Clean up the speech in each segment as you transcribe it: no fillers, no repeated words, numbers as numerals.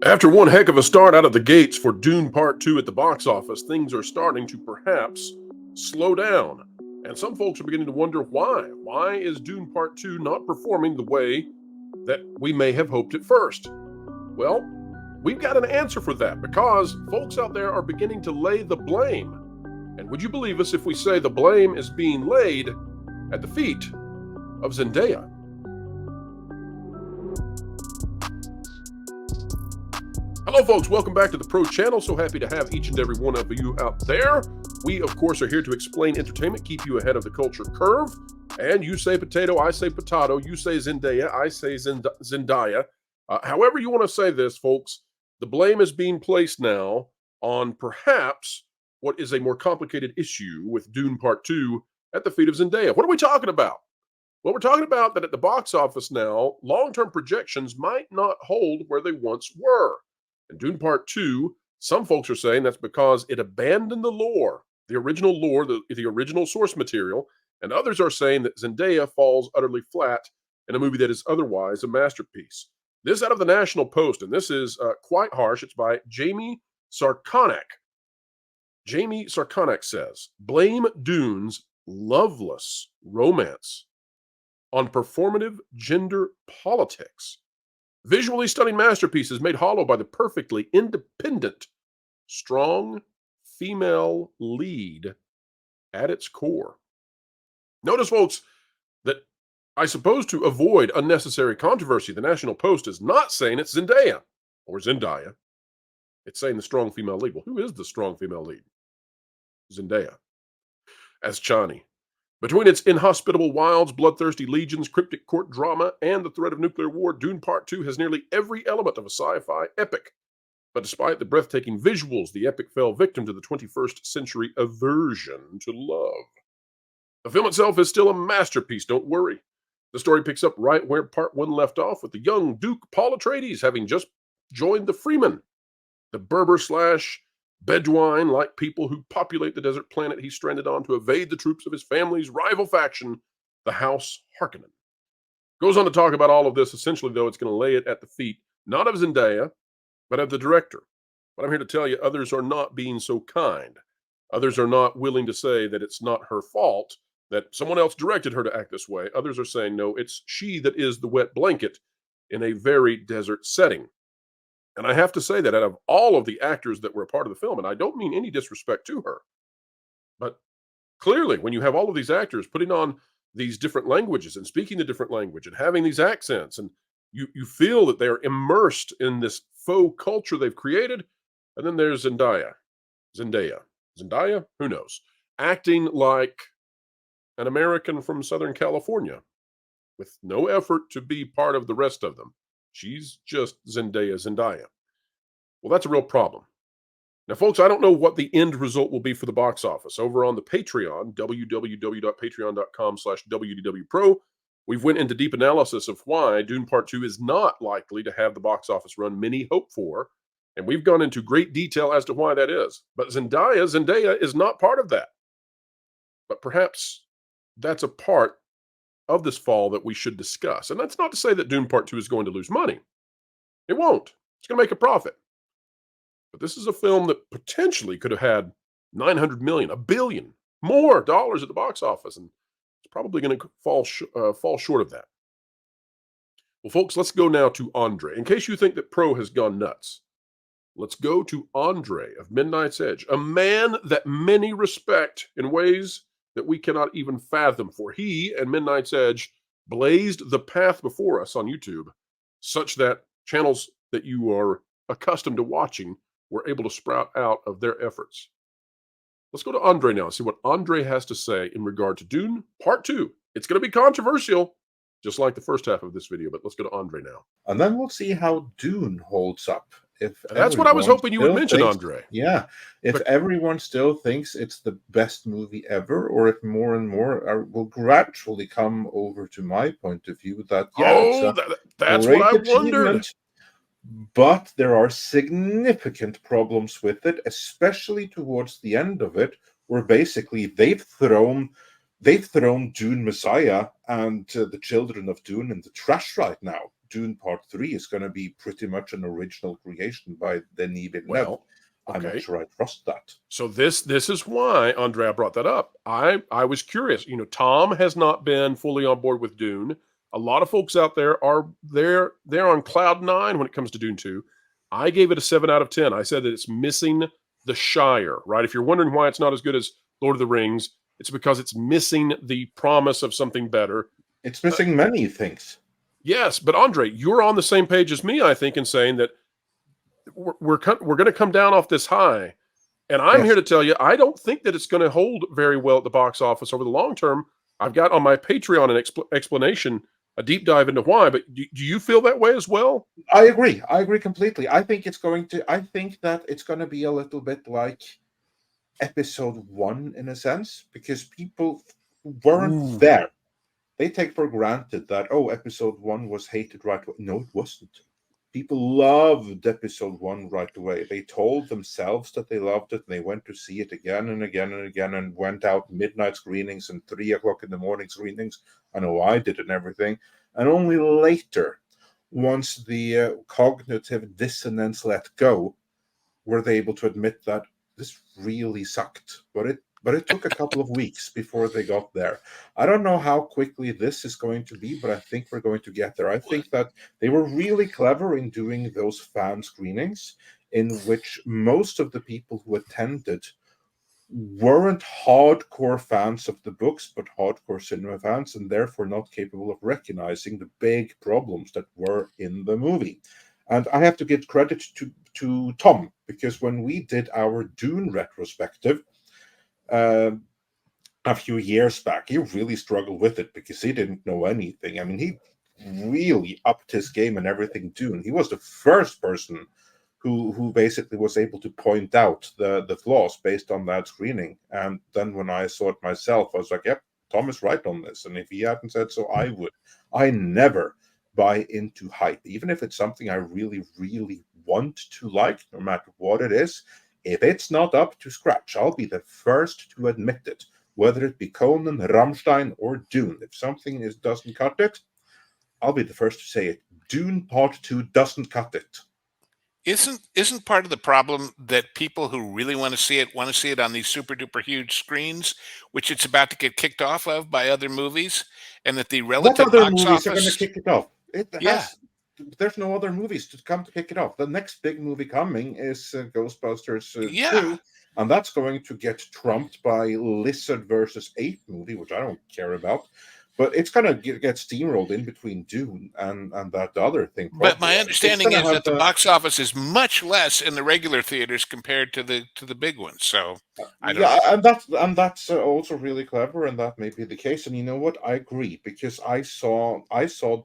After one heck of a start out of the gates for Dune Part 2 at the box office, things are starting to perhaps slow down. And some folks are beginning to wonder why. Why is Dune Part 2 not performing the way that we may have hoped at first? Well, we've got an answer for that because folks out there are beginning to lay the blame. And would you believe us if we say the blame is being laid at the feet of Zendaya? Hello, folks. Welcome back to the Pro Channel. So happy to have each and every one of you out there. We, of course, are here to explain entertainment, keep you ahead of the culture curve. And you say potato, I say potato. You say Zendaya, I say Zendaya. However you want to say this, folks, the blame is being placed now on perhaps what is a more complicated issue with Dune Part 2 at the feet of Zendaya. What are we talking about? Well, we're talking about that at the box office now, long-term projections might not hold where they once were. And Dune Part 2, some folks are saying that's because it abandoned the lore, the original source material, and others are saying that Zendaya falls utterly flat in a movie that is otherwise a masterpiece. This out of the National Post, and this is quite harsh. It's by Jamie Sarkonak. Jamie Sarkonak says, blame Dune's loveless romance on performative gender politics. Visually stunning masterpieces made hollow by the perfectly independent, strong female lead at its core. Notice, folks, that I suppose to avoid unnecessary controversy, the National Post is not saying it's Zendaya or Zendaya. It's saying the strong female lead. Well, who is the strong female lead? Zendaya. As Chani. Between its inhospitable wilds, bloodthirsty legions, cryptic court drama, and the threat of nuclear war, Dune Part 2 has nearly every element of a sci-fi epic. But despite the breathtaking visuals, the epic fell victim to the 21st century aversion to love. The film itself is still a masterpiece, don't worry. The story picks up right where Part 1 left off, with the young Duke Paul Atreides having just joined the Freemen, the Berber/Bedouin-like people who populate the desert planet he's stranded on to evade the troops of his family's rival faction, the House Harkonnen. Goes on to talk about all of this. Essentially, though, it's going to lay it at the feet, not of Zendaya, but of the director. But I'm here to tell you, others are not being so kind. Others are not willing to say that it's not her fault, that someone else directed her to act this way. Others are saying, no, it's she that is the wet blanket in a very desert setting. And I have to say that out of all of the actors that were a part of the film, and I don't mean any disrespect to her, but clearly when you have all of these actors putting on these different languages and speaking the different language and having these accents, and you feel that they're immersed in this faux culture they've created, and then there's Zendaya, who knows, acting like an American from Southern California with no effort to be part of the rest of them. She's just Zendaya. Well, that's a real problem. Now, folks, I don't know what the end result will be for the box office. Over on the Patreon, www.patreon.com/WDWPro, we've went into deep analysis of why Dune Part 2 is not likely to have the box office run many hope for, and we've gone into great detail as to why that is. But Zendaya is not part of that. But perhaps that's a part of this fall that we should discuss. And that's not to say that Dune Part 2 is going to lose money. It won't. It's going to make a profit. But this is a film that potentially could have had $900 million, $1 billion, more dollars at the box office, and it's probably going to fall short of that. Well, folks, let's go now to Andre. In case you think that Pro has gone nuts, let's go to Andre of Midnight's Edge, a man that many respect in ways that we cannot even fathom, for he and Midnight's Edge blazed the path before us on YouTube, such that channels that you are accustomed to watching were able to sprout out of their efforts. Let's go to Andre now and see what Andre has to say in regard to Dune Part 2. It's going to be controversial, just like the first half of this video, but let's go to Andre now. And then we'll see how Dune holds up. That's what I was hoping you would mention, Andre. Yeah. If everyone still thinks it's the best movie ever, or if more and more will gradually come over to my point of view that, that's what I wondered. But there are significant problems with it, especially towards the end of it, where basically they've thrown Dune Messiah and the children of Dune in the trash right now. Dune Part 3 is going to be pretty much an original creation by Denis Villeneuve. Well, I'm not okay. sure I trust that. So this is why Andrea brought that up. I was curious. Tom has not been fully on board with Dune. A lot of folks out there are they're on cloud nine when it comes to Dune 2. I gave it a 7 out of 10. I said that it's missing the Shire, right? If you're wondering why it's not as good as Lord of the Rings, it's because it's missing the promise of something better. It's Uh, missing many things. yes, but Andre, you're on the same page as me, I think, in saying that we're going to come down off this high. And I'm here Yes. to tell you, I don't think that it's going to hold very well at the box office over the long term. I've got on my Patreon an explanation, a deep dive into why. But do you feel that way as well? I agree. I agree completely. I think that it's going to be a little bit like episode 1 in a sense, because people weren't Ooh. there. They take for granted that, oh, episode 1 was hated right away. No, it wasn't. People loved episode 1 right away. They told themselves that they loved it, and they went to see it again and again and again, and went out midnight screenings and 3 o'clock in the morning screenings. I know I did and everything. And only later, once the cognitive dissonance let go, were they able to admit that this really sucked. But it took a couple of weeks before they got there. I don't know how quickly this is going to be, but I think we're going to get there. I think that they were really clever in doing those fan screenings, in which most of the people who attended weren't hardcore fans of the books, but hardcore cinema fans, and therefore not capable of recognizing the big problems that were in the movie. And I have to give credit to Tom, because when we did our Dune retrospective uh, a few years back, he really struggled with it because he didn't know anything. I mean, he really upped his game and everything Dune. He was the first person who basically was able to point out the flaws based on that screening. And then when I saw it myself, I was like, yep, Tom is right on this. And if he hadn't said so, I would. I never buy into hype, even if it's something I really, really want to like, no matter what it is. If it's not up to scratch, I'll be the first to admit it, whether it be Conan, Rammstein, or Dune. If something doesn't cut it, I'll be the first to say it. Dune Part 2 doesn't cut it. Isn't part of the problem that people who really want to see it on these super duper huge screens, which it's about to get kicked off of by other movies, and that the What relative other box movies are going to office? kick it off? It Yeah, has. There's no other movies to come to kick it off. The next big movie coming is Ghostbusters yeah. 2, and that's going to get trumped by Lizard versus Ape movie, which I don't care about. But it's going to get steamrolled in between Dune and that other thing, But probably. my It's understanding going to is have that the the box office is much less in the regular theaters compared to the big ones. So I don't yeah, know. and that's also really clever, and that may be the case. And you know what? I agree, because I saw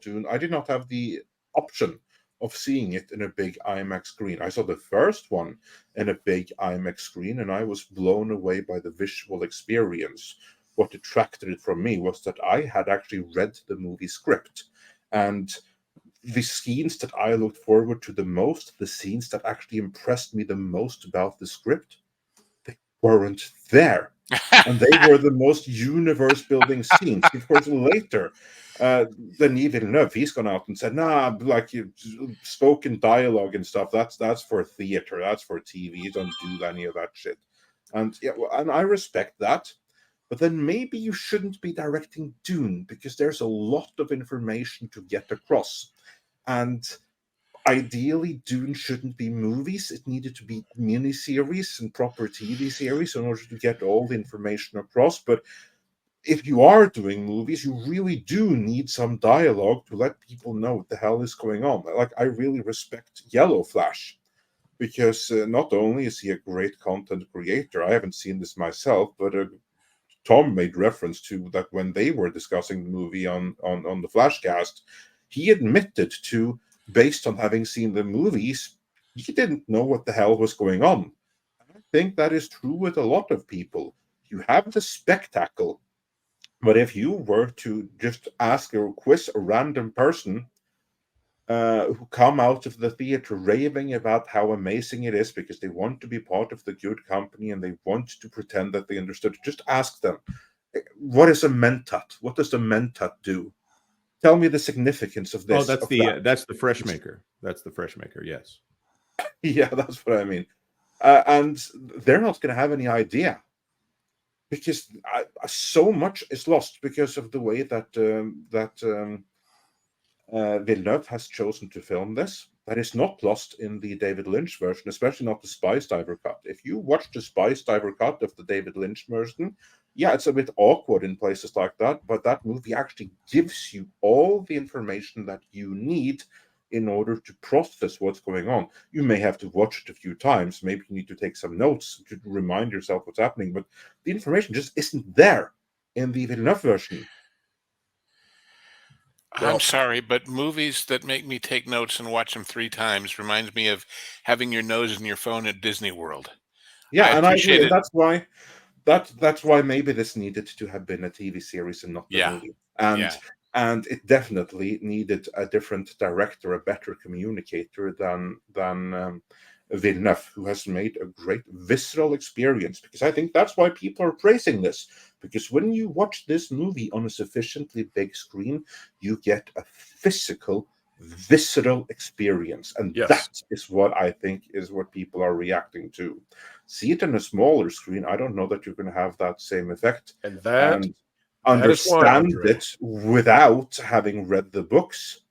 Dune. I did not have the option of seeing it in a big IMAX screen. I saw the first one in a big IMAX screen, and I was blown away by the visual experience. What detracted it from me was that I had actually read the movie script, and the scenes that I looked forward to the most, the scenes that actually impressed me the most about the script, they weren't there. And they were the most universe building scenes. Of course, later, uh, Denis Villeneuve, he's gone out and said, nah, like you spoken dialogue and stuff, that's for theater, that's for TV. You don't do any of that shit. And yeah, well, and I respect that. But then maybe you shouldn't be directing Dune, because there's a lot of information to get across. And ideally, Dune shouldn't be movies. It needed to be miniseries and proper TV series in order to get all the information across. But if you are doing movies, you really do need some dialogue to let people know what the hell is going on. Like, I really respect Yellow Flash, because not only is he a great content creator, I haven't seen this myself, but Tom made reference to that when they were discussing the movie on the Flashcast. He admitted to, based on having seen the movies, he didn't know what the hell was going on. I think that is true with a lot of people. You have the spectacle, but if you were to just ask or quiz a random person who come out of the theater raving about how amazing it is because they want to be part of the good company and they want to pretend that they understood, just ask them, what is a mentat? What does the mentat do? Tell me the significance of Oh, this, of that. that's the fresh maker. That's the fresh maker. Yes. Yeah, that's what I mean. And they're not going to have any idea because so much is lost because of the way that Villeneuve has chosen to film this. That is not lost in the David Lynch version, especially not the Spice Diver cut. If you watch the Spice Diver cut of the David Lynch version, yeah, it's a bit awkward in places like that, but that movie actually gives you all the information that you need in order to process what's going on. You may have to watch it a few times. Maybe you need to take some notes to remind yourself what's happening, but the information just isn't there in the Villeneuve version. I'm Well, sorry, but movies that make me take notes and watch them 3 times reminds me of having your nose in your phone at Disney World. I Yeah, and I agree, appreciate and it. that's why maybe this needed to have been a TV series and not the Yeah, movie. And yeah. and it definitely needed a different director, a better communicator than Villeneuve, who has made a great visceral experience. Because I think that's why people are praising this. Because when you watch this movie on a sufficiently big screen, you get a physical, visceral experience, and yes. that is what I think is what people are reacting to. See it on a smaller screen, I don't know that you're going to have that same effect And and that is why, understand Andre. it without having read the books.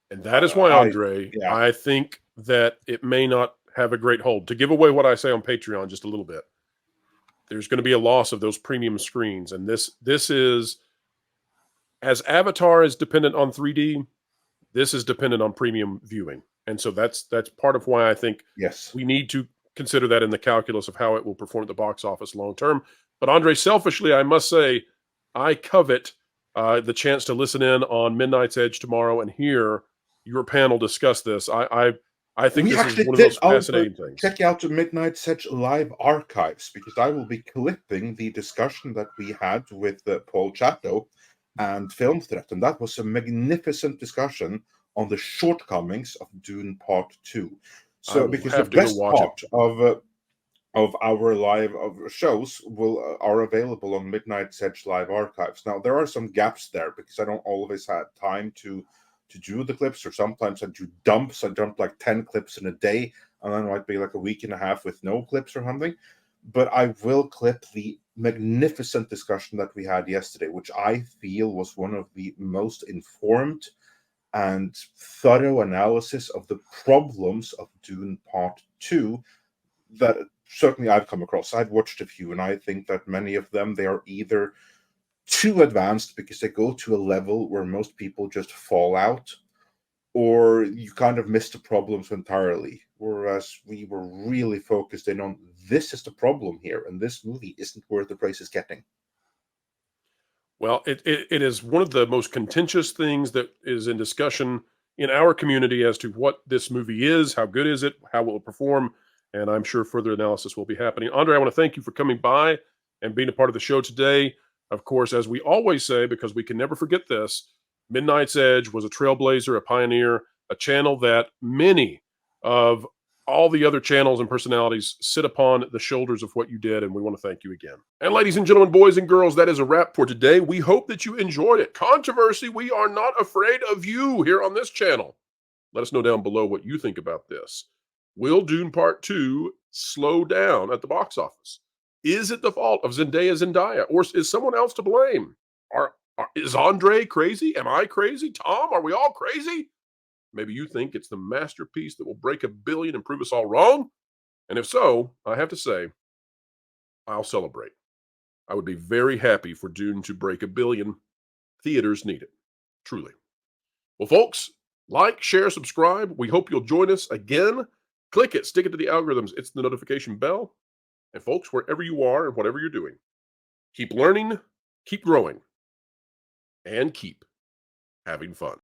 And that is why, I Andre, Yeah, I think that it may not have a great hold. To give away what I say on Patreon just a little bit, there's going to be a loss of those premium screens. And this is, as Avatar is dependent on 3D, this is dependent on premium viewing. And so that's part of why I think yes. we need to consider that in the calculus of how it will perform at the box office long term. But Andre, selfishly, I must say, I covet the chance to listen in on Midnight's Edge tomorrow and hear your panel discuss this. I think We this is actually one of the did. most I'll fascinating things. check out the Midnight Sedge live archives because I will be clipping the discussion that we had with Paul Chatto and Film Threat, and that was a magnificent discussion on the shortcomings of Dune Part 2. I So, will because the have to go best watch it. part of our live of shows will are available on Midnight Sedge live archives. Now there are some gaps there because I don't always have time to do the clips, or sometimes I do dumps. I dump like 10 clips in a day, and then it might be like a week and a half with no clips or something. But I will clip the magnificent discussion that we had yesterday, which I feel was one of the most informed and thorough analysis of the problems of Dune Part 2 that certainly I've come across. I've watched a few, and I think that many of them, they are either too advanced because they go to a level where most people just fall out, or you kind of miss the problems entirely. Whereas we were really focused in on this is the problem here, and this movie isn't worth the price it's getting. Well, it is one of the most contentious things that is in discussion in our community as to what this movie is, how good is it, how will it perform, and I'm sure further analysis will be happening. Andre, I want to thank you for coming by and being a part of the show today. Of course, as we always say, because we can never forget this, Midnight's Edge was a trailblazer, a pioneer, a channel that many of all the other channels and personalities sit upon the shoulders of what you did, and we want to thank you again. And ladies and gentlemen, boys and girls, that is a wrap for today. We hope that you enjoyed it. Controversy, we are not afraid of you here on this channel. Let us know down below what you think about this. Will Dune Part 2 slow down at the box office? Is it the fault of Zendaya, or is someone else to blame? Is Andre crazy? Am I crazy? Tom, are we all crazy? Maybe you think it's the masterpiece that will break a billion and prove us all wrong? And if so, I have to say, I'll celebrate. I would be very happy for Dune to break a billion. Theaters need it. Truly. Well, folks, like, share, subscribe. We hope you'll join us again. Click it, stick it to the algorithms. It's the notification bell. And folks, wherever you are and whatever you're doing, keep learning, keep growing, and keep having fun.